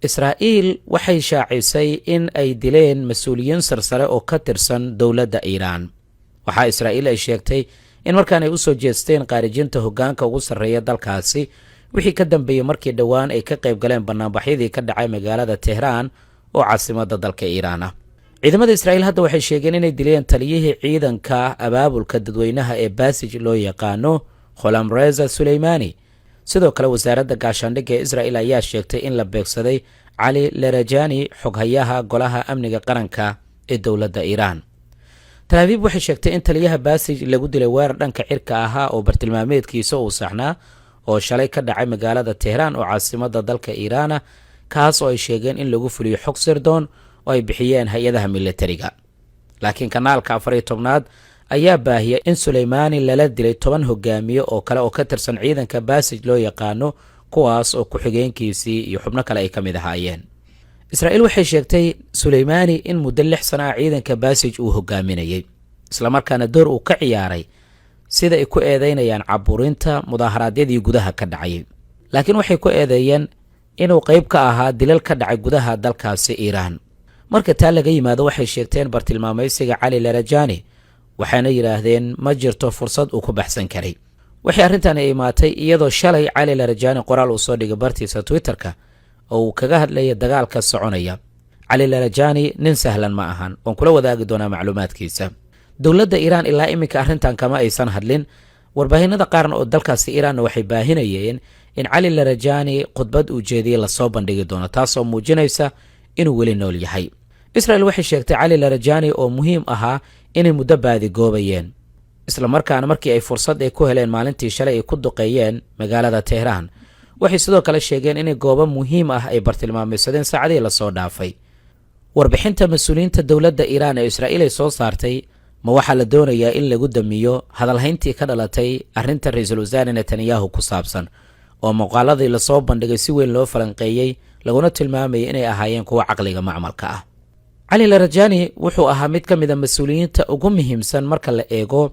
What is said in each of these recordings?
Israa'iil waxay shaacisay in ay dileen mas-uuliyiin sarsare oo ka tirsan dowladda Iiraan. Waxaa Israa'iil ay sheegtay in markaan ay u soo jeesteen qaarijinta hoggaanka ugu sarreeya dalkaasi wixii ka dambeeyey markii dhowaan ay ka qayb galeen bannaanbaxyadii ka dhacay magaalada Tehraan oo caasimadda dalka Iiraan ah. ciidamada Israa'iil hadda waxay sheegeen inay dileen taliyihii ciidanka abaabulka dadweynaha ee Basij loo yaqaano Gholam Reza Suleimani. sidoo kale wasaaradda gaashaandhigga ee Israa'iil ayaa sheegtay in la beegsaday Cali Larajani, xoghayaha golaha amniga qaranka ee dowladda Iiraan. Tel Aviv waxay sheegtay in taliyaha Basij lagu dilay weerar dhanka cirka ahaa oo bartilmaameedkiisa uu saxnaa oo shalay ka dhacay magaalada Tehraan oo caasimadda dalka Iiraan, kaas oo ay sheegeen in lagu fuliyo xog sirdoon oo ay bixiyeen hay-adaha militariga. laakiin kanaalka 14aad ayaa baahiyay in Suleimani lala dilay 10 hogaamiye oo kale oo ka tirsan ciidanka Basij loo yaqaano, kuwaas oo ku-xigeenkiisii iyo xubno kale ay ka mid ahaayeen. Israa'iil waxay sheegtay Suleimani in muddo 6 sano ah ciidanka Basij uu hogaaminayay, isla markaana door uu ka ciyaaray sida ay ku eedeynayaan caburinta mudaharaadyadii gudaha ka dhacay. laakiin waxay ku eedeeyeen inuu qayb ka ahaa dilal ka dhacay gudaha dalkaasi Iiraan. marka taa laga yimaado waxay sheegteen bartilmaamaysiga Cali Larajani, waxaana yiraahdeen ma jirto fursad uu ku baxsan karay. waxay arrintan ay imaatay iyadoo shalay Cali Larajani qoraal uu soo dhigay bartiisa Twitterka oo uu kaga hadlayay dagaalka soconaya. Cali Larajani nin sahlan ma ahan, waan kula wadaagi doonaa macluumaadkiisa. dowladda Iiraan ilaa iminka arrintan kama aysan hadlin. warbaahinada qaarna oo dalkaasi Iiraan waxay baahinayeen in Cali Larajani khudbad uu jeediyay la soo bandhigi doono, taasoo muujinaysa inuu weli nool yahay. Israa'iil waxay sheegtay Cali Larajani oo muhiim ahaa inay muddo baadi goobayeen, isla markaana markii ay fursad ay ku heleen maalintii shalay ay ku duqeeyeen magaalada Tehraan. waxay sidoo kale sheegeen inay goobo muhiim ah ay bartilmaamaysadeen saacadii la soo dhaafay. warbixinta mas-uuliyiinta dowladda Iiraan ee Israa'iil ay soo saartay ma waxaa la doonayaa in lagu damiyo hadalhayntii ka dhalatay arrinta ra'iisul wasaare Netanyahu ku saabsan, oo muuqaaladii la soo bandhigay si weyn loo falanqeeyey laguna tilmaamayay inay ahaayeen kuwa caqliga macmalka ah. Cali Larajani wuxuu ahaa mid ka mid ah mas-uuliyiinta ugu muhiimsan marka la eego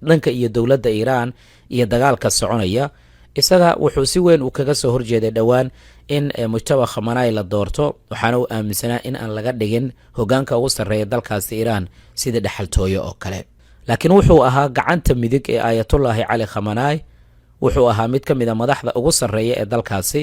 dhanka iyo dowladda Iiraan iyo dagaalka soconaya. isaga wuxuu si weyn kaga soo horjeeday dhowaan in Mujtaba Khamenei la doorto, waxaana uu aaminsanaa in aan laga dhigin hoggaanka ugu sarreeya dalkaasi Iiraan sida dhaxaltooyo oo kale. laakiin wuxuu ahaa gacanta midig ee Ayatullahi Cali Khamenei, wuxuu ahaa mid ka mid ah madaxda ugu sarreeya ee dalkaasi.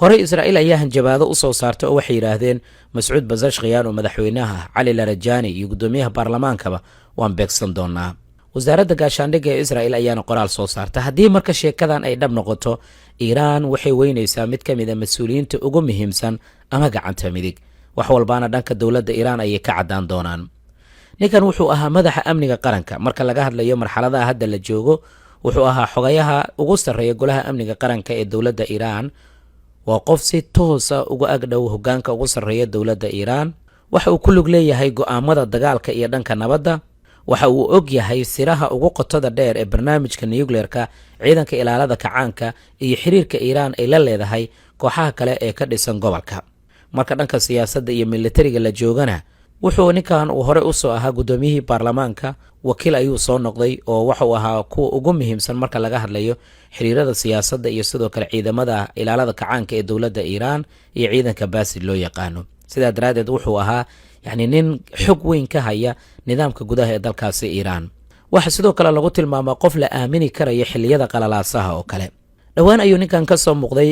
horey Israa'iil ayaa hanjabaado u soo saartay oo waxay yiraahdeen Mas'uud Pezeshkian oo madaxweynaha, Cali Larajani iyo gudoomiyaha baarlamaankaba waan beegsan doonaa. wasaaradda gaashaandhigga ee Israa'iil ayaana qoraal soo saartay. haddii marka sheekadan ay dhab noqoto, Iiraan waxay weynaysaa mid ka mid ah mas-uuliyiinta ugu muhiimsan ama gacanta midig. wax walbaana dhanka dowladda Iiraan ayay ka caddaan doonaan. ninkan wuxuu ahaa madaxa amniga qaranka marka laga hadlayo marxaladaha hadda la joogo. wuxuu ahaa xogayaha ugu sarreeya golaha amniga qaranka ee dowladda Iiraan. waa qof si toosa uga agdhow hoggaanka ugu sarreeya dowladda Iiraan. waxa uu ku lug leeyahay go'aamada dagaalka iyo dhanka nabadda. waxa uu og yahay siraha ugu qotada dheer ee barnaamijka nuclearka, ciidanka ilaalada kacaanka iyo xiriirka Iiraan ay la leedahay kooxaha kale ee ka dhisan gobolka. marka dhanka siyaasadda iyo militariga la joogana, wuxuu ninkan uu hore u soo ahaa gudoomiyihii baarlamaanka, wakiil ayuu soo noqday oo waxa uu ahaa kuwa ugu muhiimsan marka laga hadlayo xiriirada siyaasadda iyo sidoo kale ciidamada ilaalada kacaanka ee dowladda Iiraan iyo ciidanka Basij loo yaqaano. sidaa daraadeed wuxuu ahaa nin xog weyn ka haya nidaamka gudaha ee dalkaasi Iiraan. waxa sidoo kale lagu tilmaamaa qof la aamini karayo xilliyada qalalaasaha oo kale. dhowaan ayuu ninkan ka soo muuqday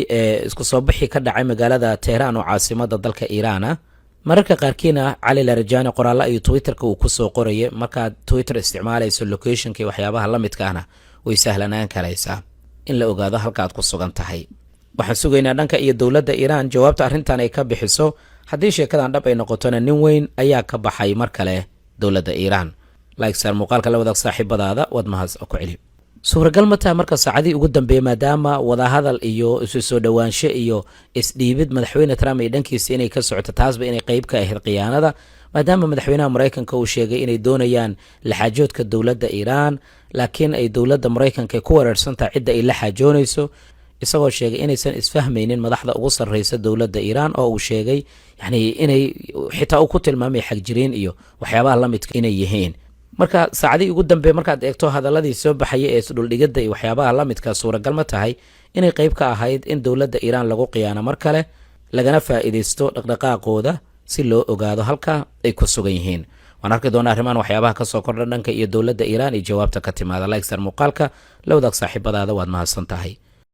isku soo bixi ka dhacay magaalada Tehraan oo caasimadda dalka Iiraan. mararka qaarkiina Cali Larajani qoraallo ayuu Twitterka uu ku soo qorayay. markaad Twitter isticmaalayso locationka iyo waxyaabaha la midka ahna way sahlanaan karaysaa in la ogaado halka aad ku sugan tahay. waxaan sugaynaa dhanka iyo dowladda Iiraan jawaabta arrintan ay ka bixiso. haddii sheekadan dhab ay noqotona, nin weyn ayaa ka baxay mar kale dowladda Iiraan. like-saar muuqaalka la wadaag saaxiibadaada, wad mahad ku celi. suuragal ma tahay marka saacadii ugu dambeeyay maadaama wadahadal iyo isu soo dhowaansho iyo isdhiibid madaxweyne Trump ay dhankiisa inay ka socoto, taasba inay qayb ka ahayd khiyaanada, maadaama madaxweynaha Mareykanka uu sheegay inay doonayaan la xaajoodka dowladda Iiraan, laakiin ay dowladda Mareykanka ku wareersantahay cidda ay la xaajoonayso, isagoo sheegay inaysan isfahmaynin madaxda ugu sarreysa dowladda Iiraan oo uu sheegay inay xitaa uu ku tilmaamay xagjiriin iyo waxyaabaha la midka inay yihiin. marka saacadii ugu dambeeyay markaad eegto hadaladii soo baxay ee isdhuldhigada iyo waxyaabaha la midka, suuragal ma tahay inay qayb ka ahayd in dowladda Iiraan lagu qiyaano mar kale, lagana faa'iidaysto dhaqdhaqaaqooda si loo ogaado halka ay ku sugan yihiin. waan arki doonaa arrimahan waxyaabaha ka soo kordha dhanka iyo dowladda iiraan iyo jawaabta ka timaada. like sar muuqaalka la wadaag saaxiibadaada, waad mahadsan tahay.